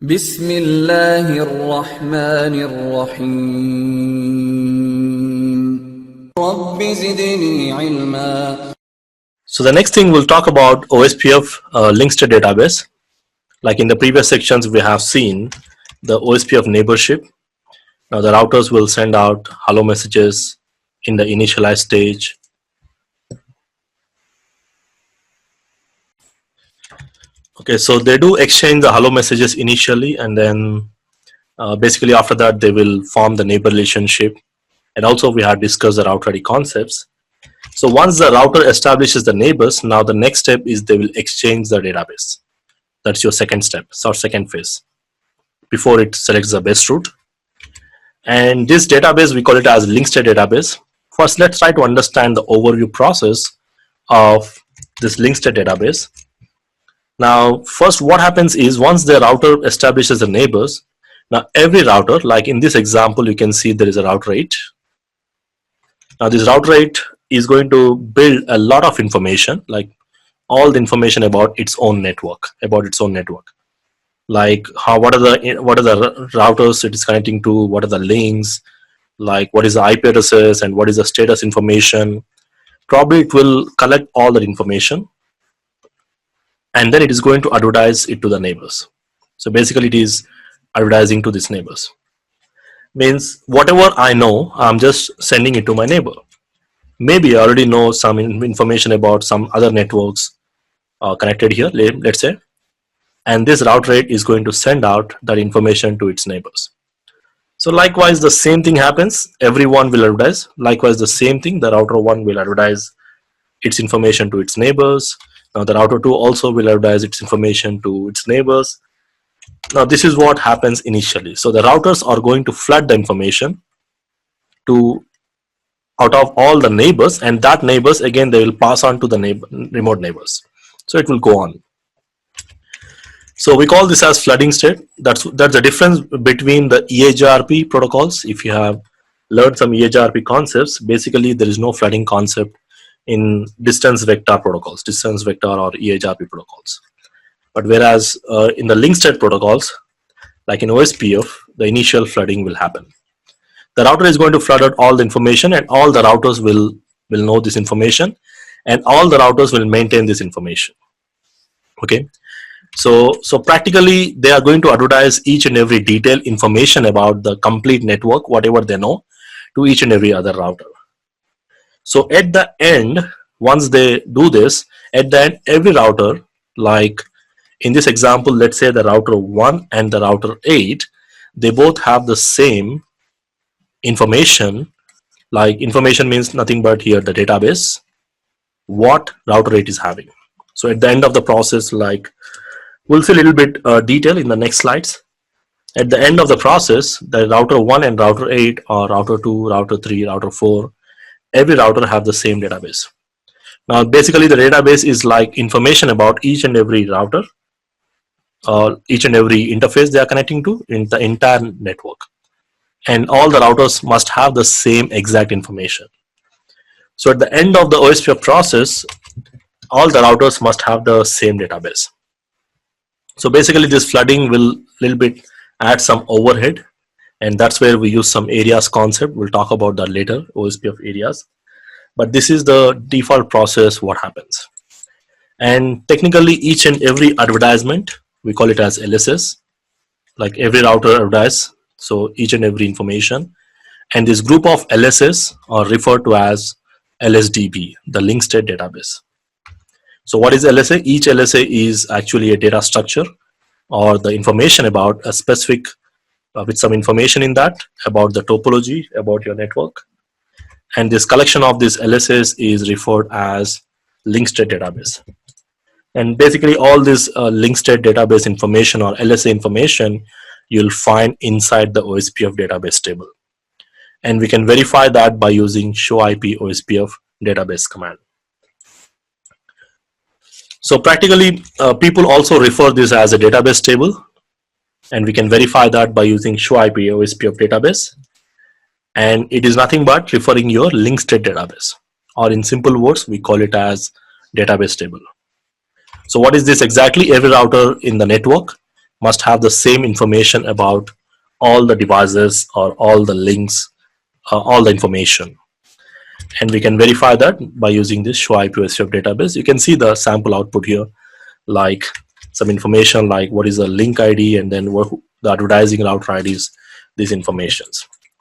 بسم الله الرحمن الرحيم رب زدني علما. So the next thing we'll talk about OSPF links to database. Like in the previous sections we have seen the OSPF neighborship. Now the routers will send out hello messages in the initialized stage. Okay, so they do exchange the hello messages initially, and then basically after that they will form the neighbor relationship. And also we have discussed the router ID concepts. So once the router establishes the neighbors, now the next step is they will exchange the database. That's your second step, so second phase, before it selects the best route. And this database, we call it as link state database. First, let's try to understand the overview process of this link state database. Now, first what happens is once the router establishes the neighbors, now every router, like in this example, you can see there is a router 8. Now this router 8 is going to build a lot of information, like all the information about its own network, like what are the routers it is connecting to, what are the links, like what is the IP addresses and what is the status information. Probably it will collect all that information, and then it is going to advertise it to the neighbors. So basically it is advertising to these neighbors. Means whatever I know, I'm just sending it to my neighbor. Maybe I already know some information about some other networks connected here, let's say, and this router 8 is going to send out that information to its neighbors. So likewise the same thing happens, everyone will advertise. Likewise the same thing, the router 1 will advertise its information to its neighbors. Now the router 2 also will advertise its information to its neighbors. Now this is what happens initially. So the routers are going to flood the information to out of all the neighbors, and that neighbors again they will pass on to the remote neighbors. So it will go on. So we call this as flooding state. That's the difference between the EHRP protocols. If you have learned some EHRP concepts, basically there is no flooding concept in distance vector protocols, distance vector or EHRP protocols. But whereas in the link state protocols, like in OSPF, the initial flooding will happen. The router is going to flood out all the information, and all the routers will know this information, and all the routers will maintain this information. Okay, so practically they are going to advertise each and every detailed information about the complete network, whatever they know, to each and every other router. So at the end, once they do this, at the end every router, like in this example, let's say the router 1 and the router 8, they both have the same information. Like information means nothing but here the database, what router 8 is having. So at the end of the process, like we'll see a little bit detail in the next slides. At the end of the process, the router 1 and router 8 or router 2, router 3, router 4, every router have the same database. Now basically the database is like information about each and every router, each and every interface they are connecting to in the entire network, and all the routers must have the same exact information. So at the end of the OSPF process, all the routers must have the same database. So basically this flooding will little bit add some overhead, and that's where we use some areas concept. We'll talk about that later, OSPF areas. But this is the default process what happens. And technically each and every advertisement, we call it as LSAs, like every router advertise, so each and every information. And this group of LSAs are referred to as LSDB, the link state database. So what is LSA? Each LSA is actually a data structure or the information about a specific with some information in that about the topology about your network. And this collection of these LSAs is referred as link state database. And basically all this link state database information or LSA information you'll find inside the OSPF database table. And we can verify that by using show IP OSPF database command. So practically people also refer this as a database table, and we can verify that by using show IP OSPF database. And it is nothing but referring your link state database, or in simple words we call it as database table. So what is this exactly? Every router in the network must have the same information about all the devices or all the links, all the information. And we can verify that by using this show IP SPF database. You can see the sample output here, like some information like what is the link ID, and then what the advertising router IDs, these informations.